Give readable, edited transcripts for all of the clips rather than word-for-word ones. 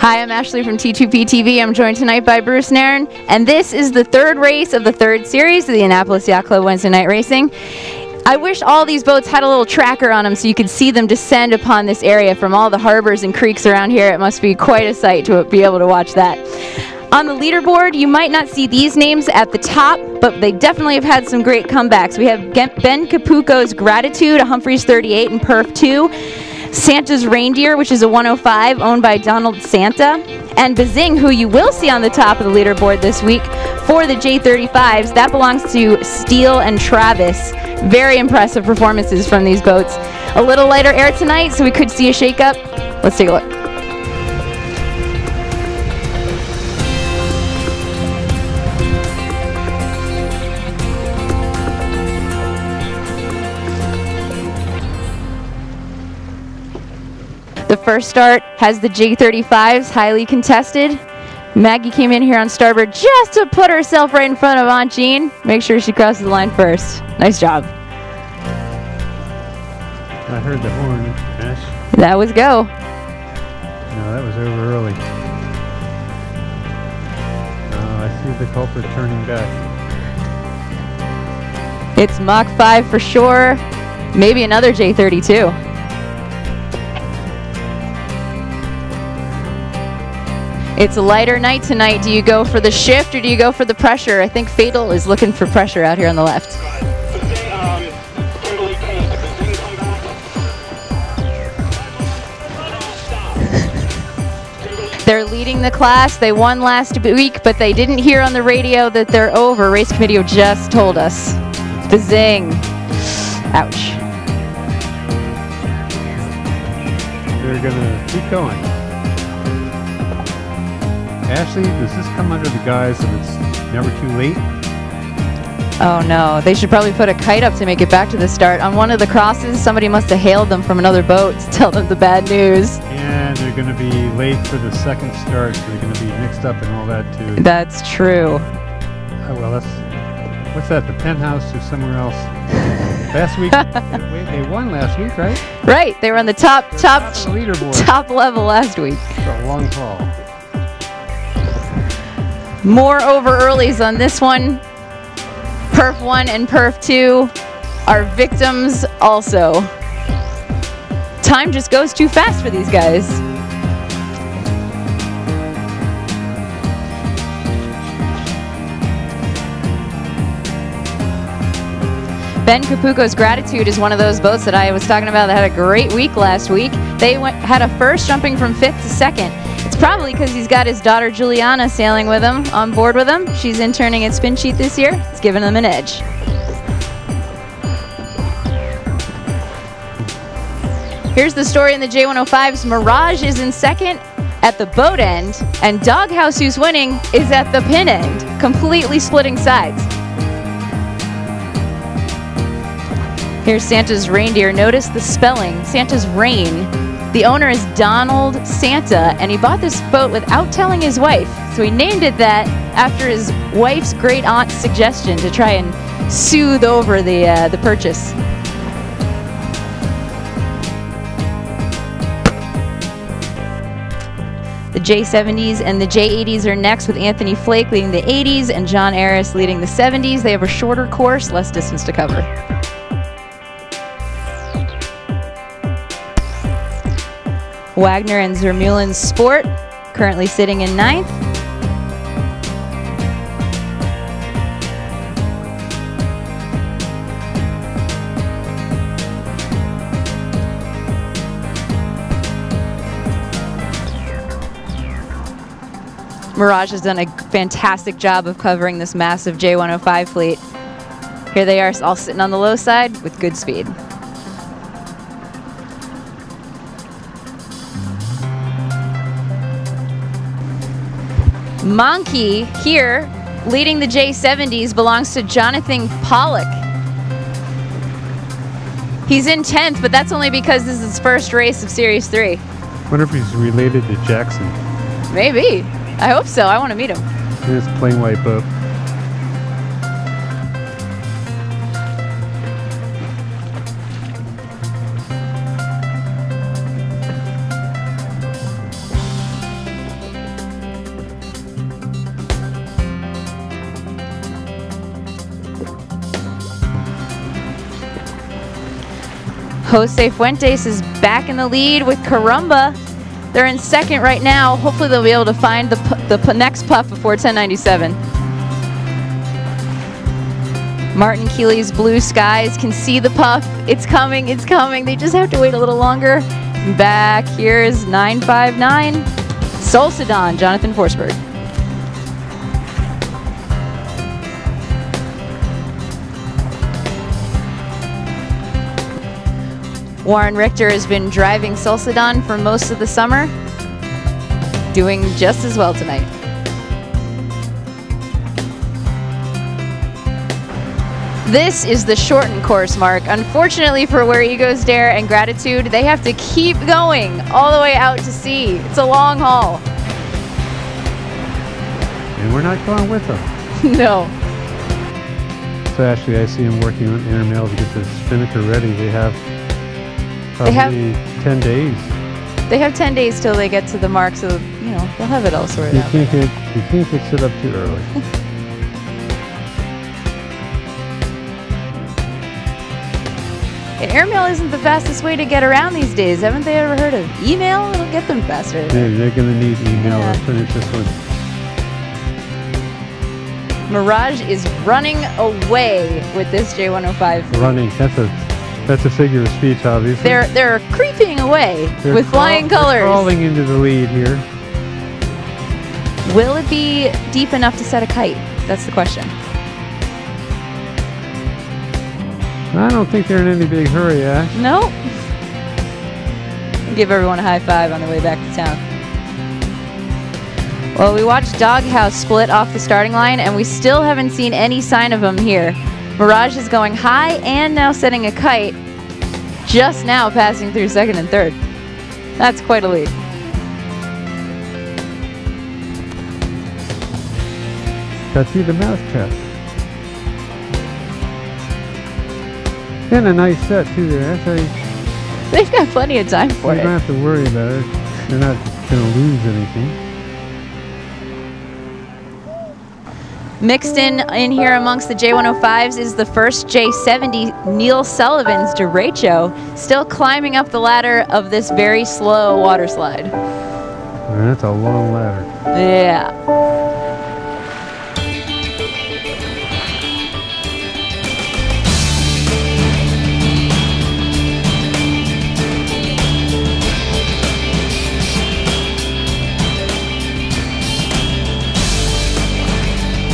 Hi, I'm Ashley from T2P TV. I'm joined tonight by Bruce Nairn, and this is the third race of the third series of the Annapolis Yacht Club Wednesday Night Racing. I wish all these boats had a little tracker on them so you could see them descend upon this area from all the harbors and creeks around here. It must be quite a sight to be able to watch that. On the leaderboard, you might not see these names at the top, but they definitely have had some great comebacks. We have Ben Capuco's Gratitude, a Humphreys 38 and Perf 2. Santa's Reindeer, which is a 105, owned by Donald Santa. And Bazing, who you will see on the top of the leaderboard this week for the J35s. That belongs to Steele and Travis. Very impressive performances from these boats. A little lighter air tonight, so we could see a shakeup. Let's take a look. The first start has the J35s, highly contested. Maggie came in here on starboard just to put herself right in front of Aunt Jean. Make sure she crosses the line first. Nice job. I heard the horn, Ash. That was go. No, that was over early. I see the culprit turning back. It's Mach 5 for sure. Maybe another J32. It's a lighter night tonight. Do you go for the shift or do you go for the pressure? I think Fatal is looking for pressure out here on the left. They're leading the class. They won last week, but they didn't hear on the radio that they're over. Race committee just told us. The zing. Ouch. They're gonna keep going. Ashley, does this come under the guise of it's never too late? Oh no, they should probably put a kite up to make it back to the start. On one of the crosses, somebody must have hailed them from another boat to tell them the bad news. And they're going to be late for the second start, so they're going to be mixed up and all that too. That's true. Oh, well, that's, what's that, the penthouse or somewhere else? Last week, they won last week, right? Right, they were on the top leaderboard. Top level last week. For a long haul. More over earlies on this one. Perf 1 and Perf 2 are victims also. Time just goes too fast for these guys. Ben Capuco's Gratitude is one of those boats that I was talking about that had a great week last week. They had a first, jumping from 5th to 2nd. It's probably because he's got his daughter Juliana sailing with him, on board with him. She's interning at Spin Sheet this year. It's giving them an edge. Here's the story in the J105s. Mirage is in second at the boat end, and Doghouse, who's winning, is at the pin end, completely splitting sides. Here's Santa's Reindeer. Notice the spelling, Santa's Rain. The owner is Donald Santa, and he bought this boat without telling his wife. So he named it that after his wife's great aunt's suggestion to try and soothe over the purchase. The J70s and the J80s are next, with Anthony Flake leading the 80s and John Aris leading the 70s. They have a shorter course, less distance to cover. Wagner and Zermulin Sport currently sitting in 9th. Mirage has done a fantastic job of covering this massive J105 fleet. Here they are, all sitting on the low side with good speed. Monkey here, leading the J70s, belongs to Jonathan Pollock. He's in 10th, but that's only because this is his first race of Series 3. Wonder if he's related to Jackson. Maybe. I hope so. I want to meet him. This plain white boat. Jose Fuentes is back in the lead with Carumba. They're in second right now. Hopefully they'll be able to find the next puff before 1097. Martin Keeley's Blue Skies can see the puff. It's coming, it's coming. They just have to wait a little longer. Back here is 959. Solsidon, Jonathan Forsberg. Warren Richter has been driving Solsidon for most of the summer, doing just as well tonight. This is the shortened course, Mark. Unfortunately for Where Egos Dare and Gratitude, they have to keep going all the way out to sea. It's a long haul. And we're not going with them. No. So actually, I see them working on airmail to get the spinnaker ready. They have probably 10 days. They have 10 days till they get to the mark, so you know they'll have it all sorted out. You can't get set up too early. And airmail isn't the fastest way to get around these days. Haven't they ever heard of email? It'll get them faster. Maybe they're going to need email to finish this one. Mirage is running away with this J105. Running. That's a figure of speech, obviously. They're creeping away with flying colors. They're crawling into the lead here. Will it be deep enough to set a kite? That's the question. I don't think they're in any big hurry, Ash. No. Give everyone a high five on their way back to town. Well, we watched Doghouse split off the starting line, and we still haven't seen any sign of them here. Mirage is going high and now setting a kite, just now passing through second and third. That's quite a lead. Got through the mousetrap. And a nice set too there. They've got plenty of time for it. You don't have to worry about it. They're not going to lose anything. Mixed in here amongst the J105s is the first J70, Neil Sullivan's derecho, still climbing up the ladder of this very slow water slide. That's a long ladder. Yeah.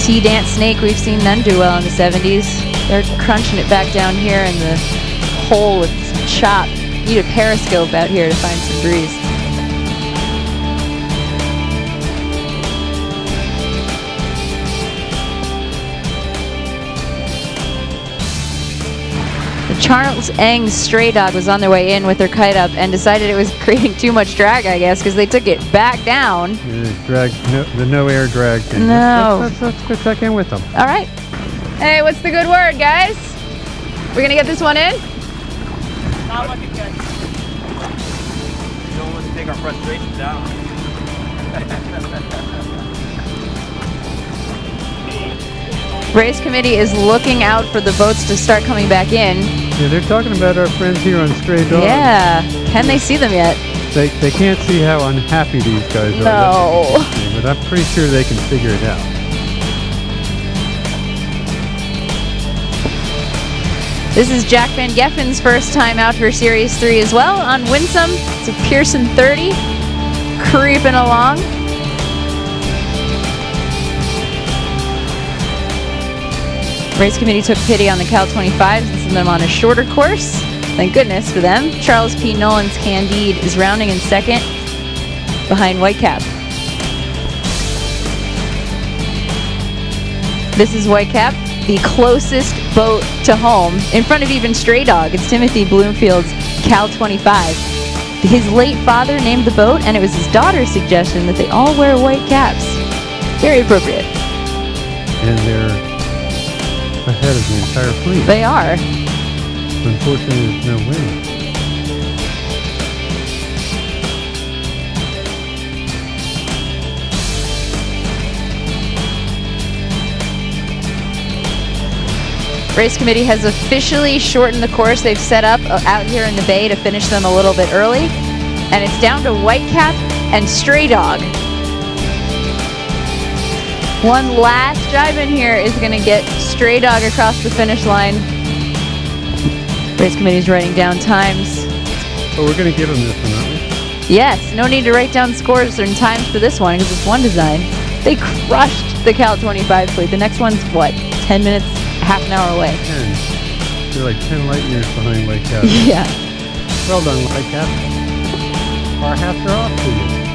T-Dance Snake, we've seen them do well in the 70s. They're crunching it back down here in the hole with some chop. Need a periscope out here to find some breeze. The Charles Eng's Stray Dog was on their way in with their kite up and decided it was creating too much drag, I guess, because they took it back down. The no air drag thing. No. Let's go check in with them. All right. Hey, what's the good word, guys? We're going to get this one in? Not looking good. We don't want to take our frustration down. Race committee is looking out for the boats to start coming back in. Yeah, they're talking about our friends here on Stray Dog. Yeah. Can they see them yet? They can't see how unhappy these guys are. No. But I'm pretty sure they can figure it out. This is Jack Van Geffen's first time out for Series 3 as well on Winsome. It's a Pearson 30, creeping along. Race committee took pity on the Cal 25s and sent them on a shorter course. Thank goodness for them. Charles P. Nolan's Candide is rounding in second behind Whitecap. This is Whitecap, the closest boat to home, in front of even Stray Dog. It's Timothy Bloomfield's Cal 25. His late father named the boat, and it was his daughter's suggestion that they all wear white caps. Very appropriate. And they're ahead of the entire fleet. They are. Unfortunately, there's no wind. Race committee has officially shortened the course they've set up out here in the bay to finish them a little bit early. And it's down to Whitecap and Stray Dog. One last drive in here is going to get Stray Dog across the finish line. Race committee's writing down times. Oh, we're going to give them this one, aren't we? Yes, no need to write down scores and times for this one because it's one design. They crushed the Cal 25 fleet. The next one's what, 10 minutes, half an hour away? 10. They're like 10 light years behind Whitecap. Yeah. Well done, Whitecap. Our hats are off to you.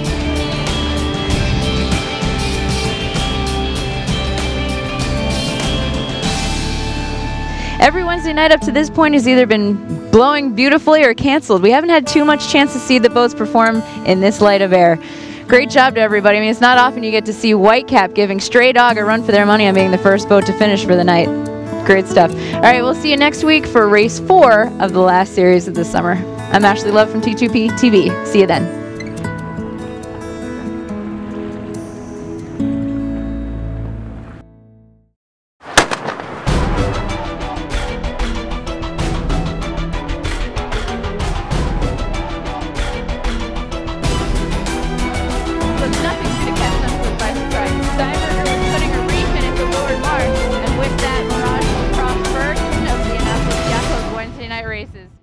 Every Wednesday night up to this point has either been blowing beautifully or canceled. We haven't had too much chance to see the boats perform in this light of air. Great job to everybody. I mean, it's not often you get to see Whitecap giving Stray Dog a run for their money on being the first boat to finish for the night. Great stuff. All right, we'll see you next week for race 4 of the last series of the summer. I'm Ashley Love from T2P TV. See you then. Races.